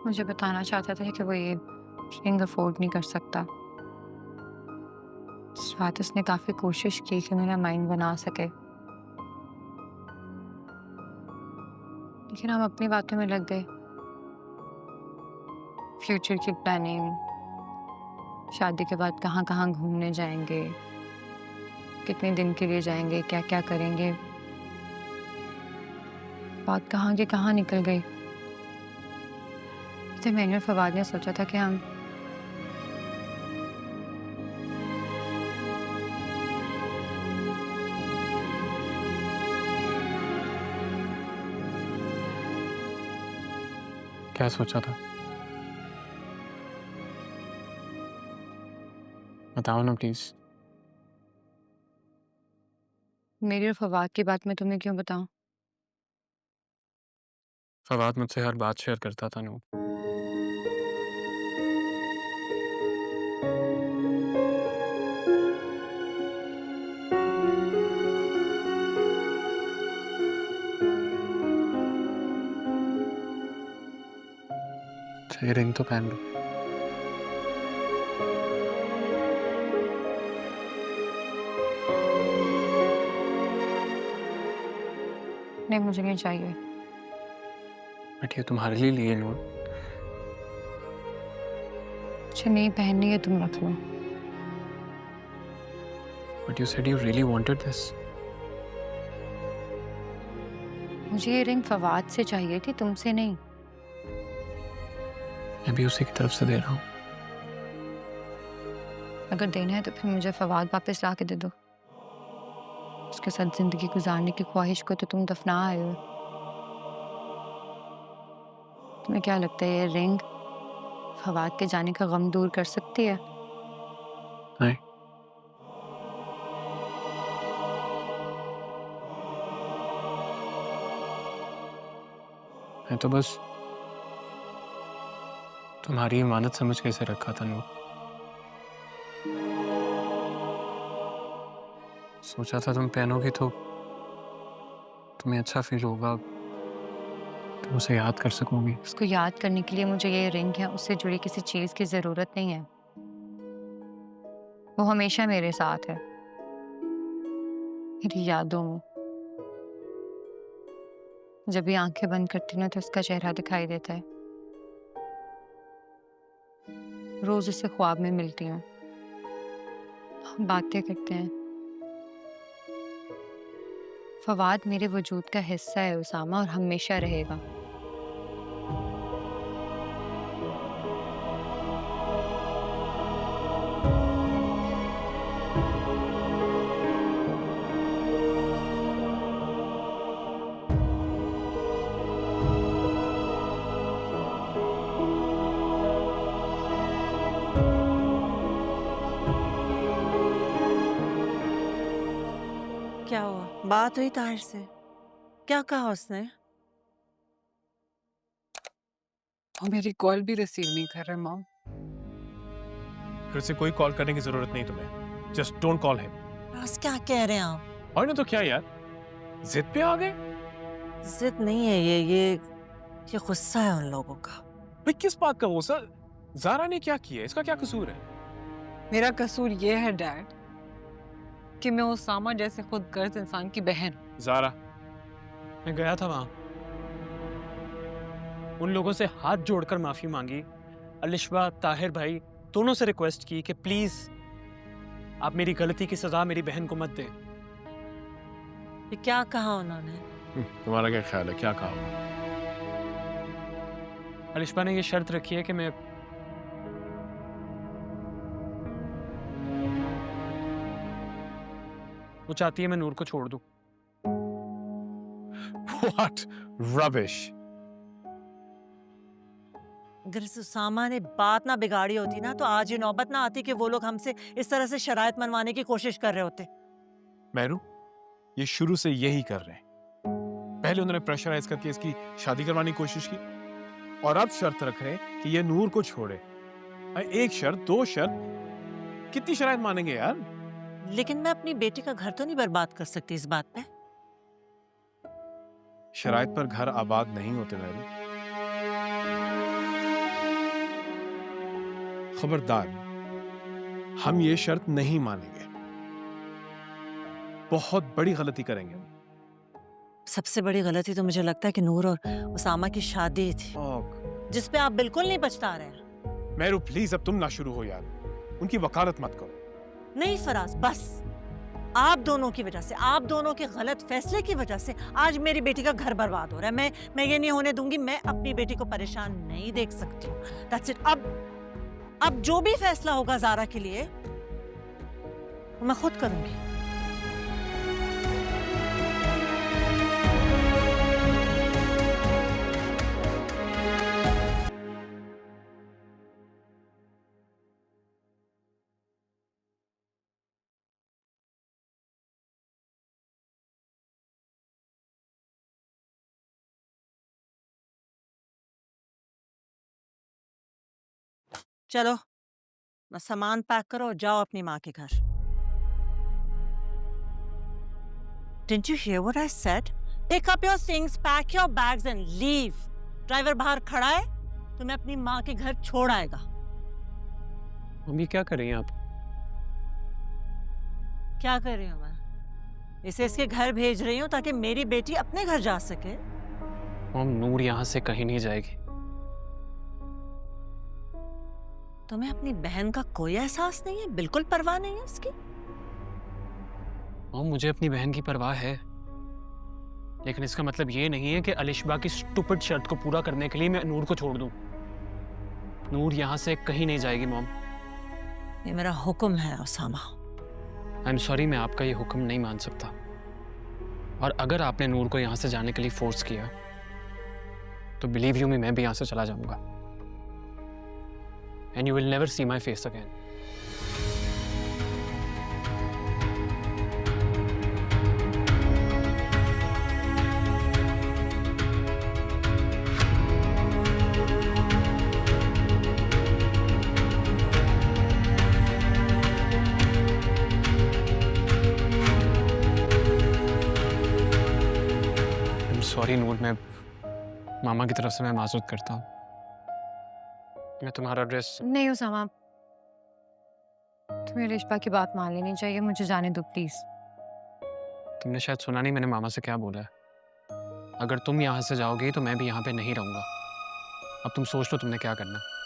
मुझे बताना चाहता था कि वो ये रिंग अफोर्ड नहीं कर सकता। इस रात उसने काफ़ी कोशिश की कि मेरा माइंड बना सके, लेकिन हम अपनी बातों में लग गए। फ्यूचर की प्लानिंग, शादी के बाद कहाँ-कहाँ घूमने जाएँगे, कितने दिन के लिए जाएँगे, क्या-क्या करेंगे, बात कहाँ की कहाँ निकल गई। तो मैंने और फवाद ने सोचा था कि हम क्या सोचा था? बताओ ना प्लीज। मेरी और फवाद की बात मैं तुम्हें क्यों बताऊँ? फवाद मुझसे हर बात शेयर करता था नू। अच्छा, ये रिंग तो पहन लो। नहीं, मुझे नहीं चाहिए। बट ये तुम्हारे लिए लिए नूर। मुझे नहीं पहननी है, तुम रख लो। But you said you really wanted this. मुझे ये रिंग फवाद से चाहिए थी, तुमसे नहीं। मैं भी उसी की तरफ से दे रहा हूँ। अगर देना है तो फिर मुझे फवाद वापस ला के दे दो। उसके साथ जिंदगी गुजारने की ख्वाहिश को तो तुम दफना आए हो। तुम्हें क्या लगता है ये रिंग फवाद के जाने का गम दूर कर सकती है? नहीं। मैं तो बस तुम्हारी इमानत समझ के इसे रखा था नूर। सोचा था तुम पहनोगी तो तुम्हें अच्छा फील होगा, तुम उसे याद कर सकोगी। उसको याद करने के लिए मुझे ये रिंग या उससे जुड़ी किसी चीज की जरूरत नहीं है। वो हमेशा मेरे साथ है, मेरी यादों में। जब भी आंखें बंद करती हूँ ना तो उसका चेहरा दिखाई देता है। रोज उससे ख्वाब में मिलती हूँ, हम बातें करते हैं। फवाद मेरे वजूद का हिस्सा है उसामा, और हमेशा रहेगा। क्या हुआ? बात हुई ताहिर से? क्या कहा उसने? वो मेरी कॉल भी रिसीव नहीं कर रहे मॉम। फिर से कोई कॉल करने की जरूरत नहीं तुम्हें। Just don't call him. बस क्या कह रहे हैं आप? और ना तो क्या यार, जिद पे आ गए। जिद नहीं है ये गुस्सा है उन लोगों का। भाई किस बात का गुस्सा? जारा ने क्या किया, इसका क्या कसूर है? मेरा कसूर ये है डैड कि मैं उसामा जैसे खुद गर्ज इंसान की बहन। जारा, मैं गया था वहां, उन लोगों से हाथ जोड़कर माफी मांगी। अलिशबा, ताहिर भाई दोनों से रिक्वेस्ट की कि प्लीज आप मेरी गलती की सजा मेरी बहन को मत दें। ये क्या कहा उन्होंने? तुम्हारा क्या ख्याल है, क्या कहा? अलिशबा ने ये शर्त रखी है कि मैं वो चाहती है मैं नूर को छोड़ दूं। What rubbish. अगर इस उसामा ने बात ना बिगाड़ी होती ना तो आज ये नौबत ना आती कि वो लोग हमसे इस तरह से शराइत मनवाने की कोशिश कर रहे होते। मैरू, ये शुरू से यही कर रहे हैं। पहले उन्होंने प्रेशराइज करके इसकी शादी करवाने की कोशिश की, और अब शर्त रख रहे हैं कि ये नूर को छोड़े। एक शर्त, दो शर्त, कितनी शराइत मानेंगे यार? लेकिन मैं अपनी बेटी का घर तो नहीं बर्बाद कर सकती इस बात पे। शराइत पर घर आबाद नहीं होते मैरू। खबरदार, हम ये शर्त नहीं मानेंगे। बहुत बड़ी गलती करेंगे। सबसे बड़ी गलती तो मुझे लगता है कि नूर और उसामा की शादी थी, जिस पे आप बिल्कुल नहीं पछता रहे हैं। मेहरू प्लीज अब तुम ना शुरू हो यार, उनकी वकालत मत करो। नहीं फराज, बस आप दोनों की वजह से, आप दोनों के गलत फैसले की वजह से आज मेरी बेटी का घर बर्बाद हो रहा है। मैं ये नहीं होने दूंगी। मैं अपनी बेटी को परेशान नहीं देख सकती हूँ। That's it. अब जो भी फैसला होगा ज़ारा के लिए वो मैं खुद करूंगी। चलो ना, सामान पैक करो और जाओ अपनी माँ के घर। Didn't you hear what I said? Pick up your things, pack your bags and leave. Driver बाहर खड़ा है, तुम्हें अपनी माँ के घर छोड़ आएगा। मम्मी क्या कर रही हैं आप? क्या कर रही हूँ मैं? इसे इसके घर भेज रही हूँ ताकि मेरी बेटी अपने घर जा सके। मॉम, नूर यहाँ से कहीं नहीं जाएगी। तुम्हें अपनी बहन का कोई एहसास नहीं है? बिल्कुल परवाह नहीं है उसकी? मॉम, मुझे अपनी बहन की परवाह है, लेकिन इसका मतलब ये नहीं है कि अलिशबा की स्टूपिड शर्त को पूरा करने के लिए मैं नूर को छोड़ दूं। नूर यहाँ से कहीं नहीं जाएगी मॉम। ये मेरा हुक्म है उसामा। आई एम सॉरी, मैं आपका ये हुक्म नहीं मान सकता। और अगर आपने नूर को यहाँ से जाने के लिए फोर्स किया तो बिलीव यू मी, मैं भी यहाँ से चला जाऊंगा। And you will never see my face again. Sorry Noor, मैं मामा की तरफ से मैं माजूद करता हूँ। मैं तुम्हारा ड्रेस नहीं उसामा, तुम्हें रिश्पा की बात मान लेनी चाहिए। मुझे जाने दो प्लीज। तुमने शायद सुना नहीं मैंने मामा से क्या बोला है। अगर तुम यहाँ से जाओगी तो मैं भी यहाँ पे नहीं रहूँगा। अब तुम सोच लो तुमने क्या करना है।